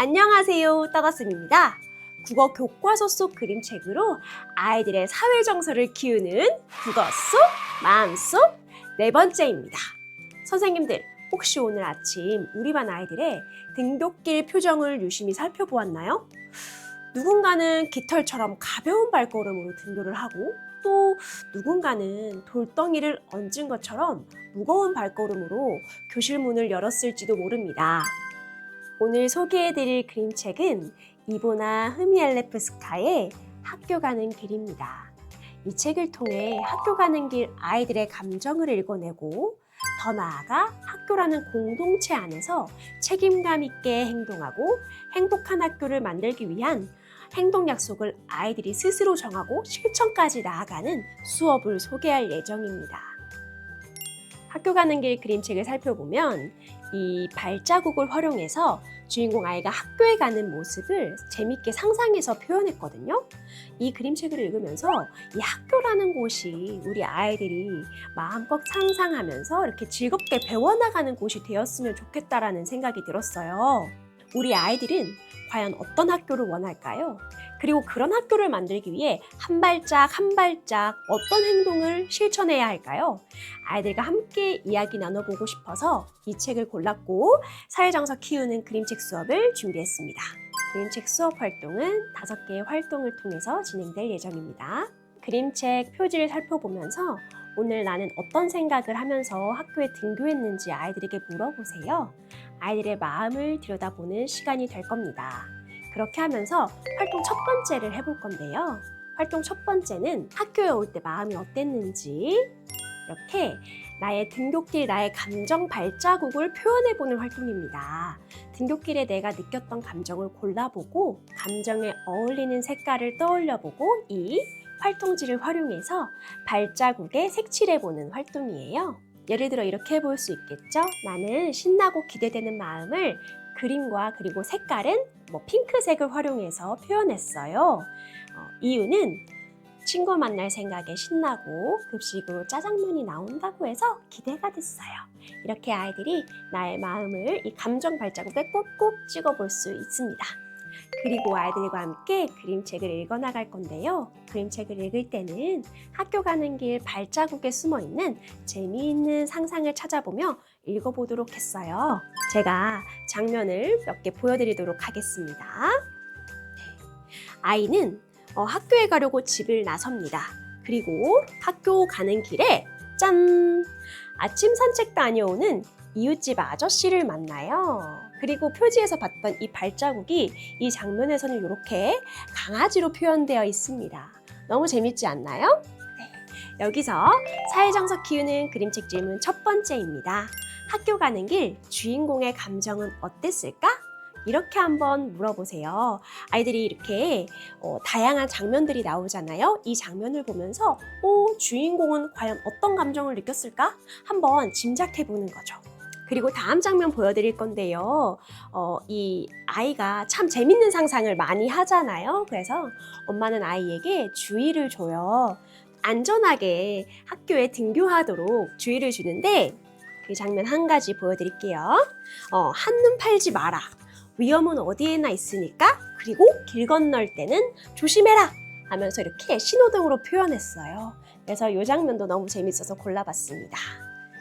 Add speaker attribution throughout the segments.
Speaker 1: 안녕하세요, 따다쌤입니다. 국어 교과서 속 그림책으로 아이들의 사회 정서를 키우는 국어 속, 마음 속 네 번째입니다. 선생님들, 혹시 오늘 아침 우리 반 아이들의 등굣길 표정을 유심히 살펴보았나요? 누군가는 깃털처럼 가벼운 발걸음으로 등교를 하고 또 누군가는 돌덩이를 얹은 것처럼 무거운 발걸음으로 교실 문을 열었을지도 모릅니다. 오늘 소개해드릴 그림책은 이보나 흐미엘레프스카의 학교 가는 길입니다. 이 책을 통해 학교 가는 길 아이들의 감정을 읽어내고 더 나아가 학교라는 공동체 안에서 책임감 있게 행동하고 행복한 학교를 만들기 위한 행동 약속을 아이들이 스스로 정하고 실천까지 나아가는 수업을 소개할 예정입니다. 학교 가는 길 그림책을 살펴보면 이 발자국을 활용해서 주인공 아이가 학교에 가는 모습을 재밌게 상상해서 표현했거든요. 이 그림책을 읽으면서 이 학교라는 곳이 우리 아이들이 마음껏 상상하면서 이렇게 즐겁게 배워나가는 곳이 되었으면 좋겠다라는 생각이 들었어요. 우리 아이들은 과연 어떤 학교를 원할까요? 그리고 그런 학교를 만들기 위해 한 발짝 한 발짝 어떤 행동을 실천해야 할까요? 아이들과 함께 이야기 나눠보고 싶어서 이 책을 골랐고 사회정서 키우는 그림책 수업을 준비했습니다. 그림책 수업 활동은 5개의 활동을 통해서 진행될 예정입니다. 그림책 표지를 살펴보면서 오늘 나는 어떤 생각을 하면서 학교에 등교했는지 아이들에게 물어보세요. 아이들의 마음을 들여다보는 시간이 될 겁니다. 그렇게 하면서 활동 첫 번째를 해볼 건데요. 활동 첫 번째는 학교에 올 때 마음이 어땠는지 이렇게 나의 등굣길, 나의 감정 발자국을 표현해보는 활동입니다. 등굣길에 내가 느꼈던 감정을 골라보고 감정에 어울리는 색깔을 떠올려보고 이 활동지를 활용해서 발자국에 색칠해보는 활동이에요. 예를 들어 이렇게 해볼 수 있겠죠? 나는 신나고 기대되는 마음을 그림과 그리고 색깔은 핑크색을 활용해서 표현했어요. 이유는 친구 만날 생각에 신나고 급식으로 짜장면이 나온다고 해서 기대가 됐어요. 이렇게 아이들이 나의 마음을 이 감정 발자국에 꼭꼭 찍어볼 수 있습니다. 그리고 아이들과 함께 그림책을 읽어나갈 건데요. 그림책을 읽을 때는 학교 가는 길 발자국에 숨어있는 재미있는 상상을 찾아보며 읽어보도록 했어요. 제가 장면을 몇 개 보여드리도록 하겠습니다. 아이는 학교에 가려고 집을 나섭니다. 그리고 학교 가는 길에 짠! 아침 산책 다녀오는 이웃집 아저씨를 만나요. 그리고 표지에서 봤던 이 발자국이 이 장면에서는 이렇게 강아지로 표현되어 있습니다. 너무 재밌지 않나요? 네. 여기서 사회정서 키우는 그림책 질문 첫 번째입니다. 학교 가는 길 주인공의 감정은 어땠을까? 이렇게 한번 물어보세요. 아이들이 이렇게 다양한 장면들이 나오잖아요. 이 장면을 보면서 주인공은 과연 어떤 감정을 느꼈을까? 한번 짐작해 보는 거죠. 그리고 다음 장면 보여드릴 건데요. 이 아이가 참 재밌는 상상을 많이 하잖아요. 그래서 엄마는 아이에게 주의를 줘요. 안전하게 학교에 등교하도록 주의를 주는데 그 장면 한 가지 보여드릴게요. 한눈 팔지 마라. 위험은 어디에나 있으니까. 그리고 길 건널 때는 조심해라 하면서 이렇게 신호등으로 표현했어요. 그래서 이 장면도 너무 재밌어서 골라봤습니다.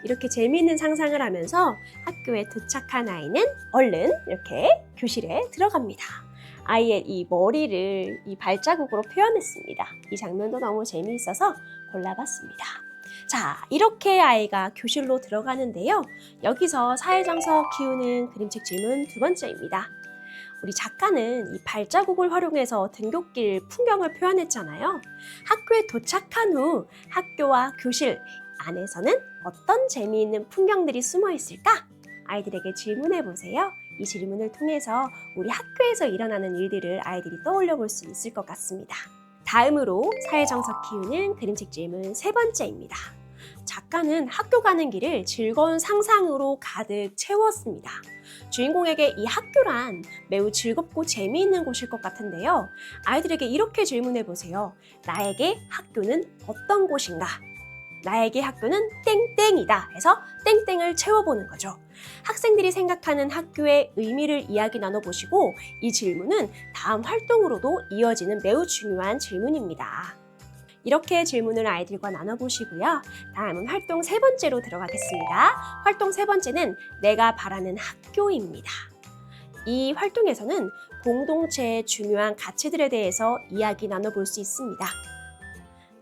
Speaker 1: 이렇게 재미있는 상상을 하면서 학교에 도착한 아이는 얼른 이렇게 교실에 들어갑니다. 아이의 이 머리를 이 발자국으로 표현했습니다. 이 장면도 너무 재미있어서 골라봤습니다. 자, 이렇게 아이가 교실로 들어가는데요. 여기서 사회정서 키우는 그림책 질문 두 번째입니다. 우리 작가는 이 발자국을 활용해서 등굣길 풍경을 표현했잖아요. 학교에 도착한 후 학교와 교실 안에서는 어떤 재미있는 풍경들이 숨어 있을까? 아이들에게 질문해 보세요. 이 질문을 통해서 우리 학교에서 일어나는 일들을 아이들이 떠올려 볼 수 있을 것 같습니다. 다음으로 사회정서 키우는 그림책 질문 세 번째입니다. 작가는 학교 가는 길을 즐거운 상상으로 가득 채웠습니다. 주인공에게 이 학교란 매우 즐겁고 재미있는 곳일 것 같은데요. 아이들에게 이렇게 질문해 보세요. 나에게 학교는 어떤 곳인가? 나에게 학교는 땡땡이다 해서 땡땡을 채워보는 거죠. 학생들이 생각하는 학교의 의미를 이야기 나눠보시고 이 질문은 다음 활동으로도 이어지는 매우 중요한 질문입니다. 이렇게 질문을 아이들과 나눠보시고요. 다음은 활동 세 번째로 들어가겠습니다. 활동 세 번째는 내가 바라는 학교입니다. 이 활동에서는 공동체의 중요한 가치들에 대해서 이야기 나눠볼 수 있습니다.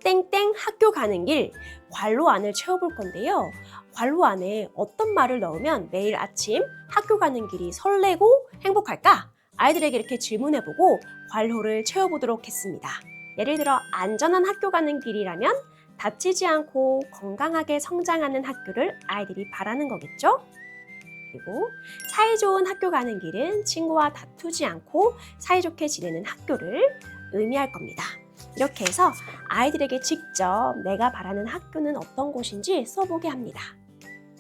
Speaker 1: 땡땡 학교 가는 길 괄호 안을 채워볼 건데요. 괄호 안에 어떤 말을 넣으면 매일 아침 학교 가는 길이 설레고 행복할까? 아이들에게 이렇게 질문해보고 괄호를 채워보도록 했습니다. 예를 들어 안전한 학교 가는 길이라면 다치지 않고 건강하게 성장하는 학교를 아이들이 바라는 거겠죠? 그리고 사이좋은 학교 가는 길은 친구와 다투지 않고 사이좋게 지내는 학교를 의미할 겁니다. 이렇게 해서 아이들에게 직접 내가 바라는 학교는 어떤 곳인지 써보게 합니다.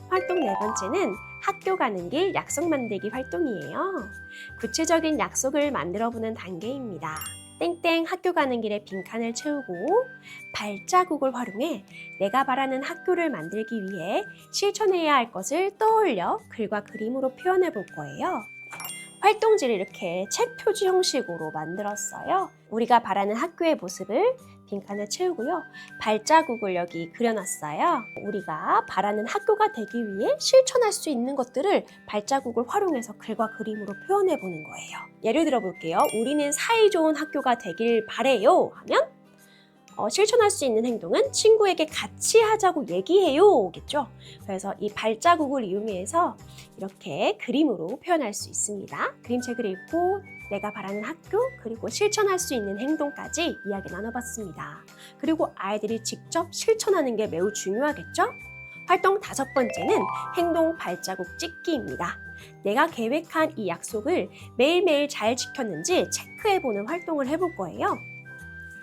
Speaker 1: 활동 네 번째는 학교 가는 길 약속 만들기 활동이에요. 구체적인 약속을 만들어보는 단계입니다. 땡땡 학교 가는 길에 빈칸을 채우고 발자국을 활용해 내가 바라는 학교를 만들기 위해 실천해야 할 것을 떠올려 글과 그림으로 표현해 볼 거예요. 활동지를 이렇게 책 표지 형식으로 만들었어요. 우리가 바라는 학교의 모습을 빈칸에 채우고요. 발자국을 여기 그려놨어요. 우리가 바라는 학교가 되기 위해 실천할 수 있는 것들을 발자국을 활용해서 글과 그림으로 표현해 보는 거예요. 예를 들어 볼게요. 우리는 사이좋은 학교가 되길 바래요 하면 실천할 수 있는 행동은 친구에게 같이 하자고 얘기해요 겠죠. 그래서 이 발자국을 이용해서 이렇게 그림으로 표현할 수 있습니다. 그림책을 읽고 내가 바라는 학교 그리고 실천할 수 있는 행동까지 이야기 나눠봤습니다. 그리고 아이들이 직접 실천하는 게 매우 중요하겠죠. 활동 다섯 번째는 행동 발자국 찍기입니다. 내가 계획한 이 약속을 매일매일 잘 지켰는지 체크해보는 활동을 해볼 거예요.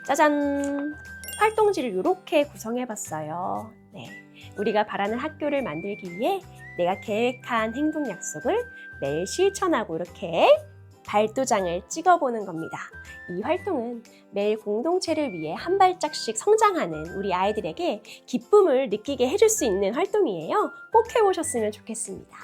Speaker 1: 짜잔! 활동지를 이렇게 구성해봤어요. 네, 우리가 바라는 학교를 만들기 위해 내가 계획한 행동 약속을 매일 실천하고 이렇게 발도장을 찍어보는 겁니다. 이 활동은 매일 공동체를 위해 한 발짝씩 성장하는 우리 아이들에게 기쁨을 느끼게 해줄 수 있는 활동이에요. 꼭 해보셨으면 좋겠습니다.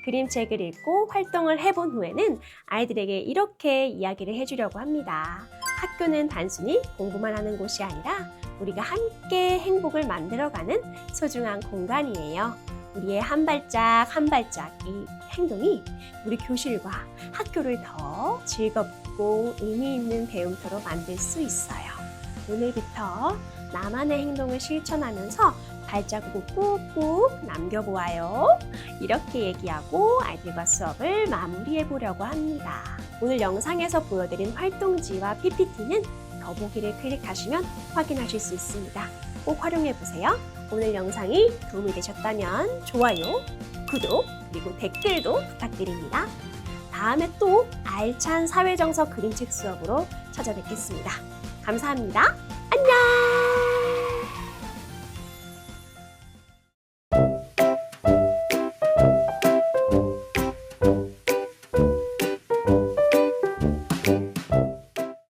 Speaker 1: 그림책을 읽고 활동을 해본 후에는 아이들에게 이렇게 이야기를 해주려고 합니다. 학교는 단순히 공부만 하는 곳이 아니라 우리가 함께 행복을 만들어가는 소중한 공간이에요. 우리의 한 발짝 한 발짝 이 행동이 우리 교실과 학교를 더 즐겁고 의미 있는 배움터로 만들 수 있어요. 오늘부터 나만의 행동을 실천하면서 발자국을 꾹꾹 남겨보아요. 이렇게 얘기하고 아이들과 수업을 마무리해 보려고 합니다. 오늘 영상에서 보여드린 활동지와 PPT는 더보기를 클릭하시면 확인하실 수 있습니다. 꼭 활용해 보세요. 오늘 영상이 도움이 되셨다면 좋아요, 구독, 그리고 댓글도 부탁드립니다. 다음에 또 알찬 사회정서 그림책 수업으로 찾아뵙겠습니다. 감사합니다.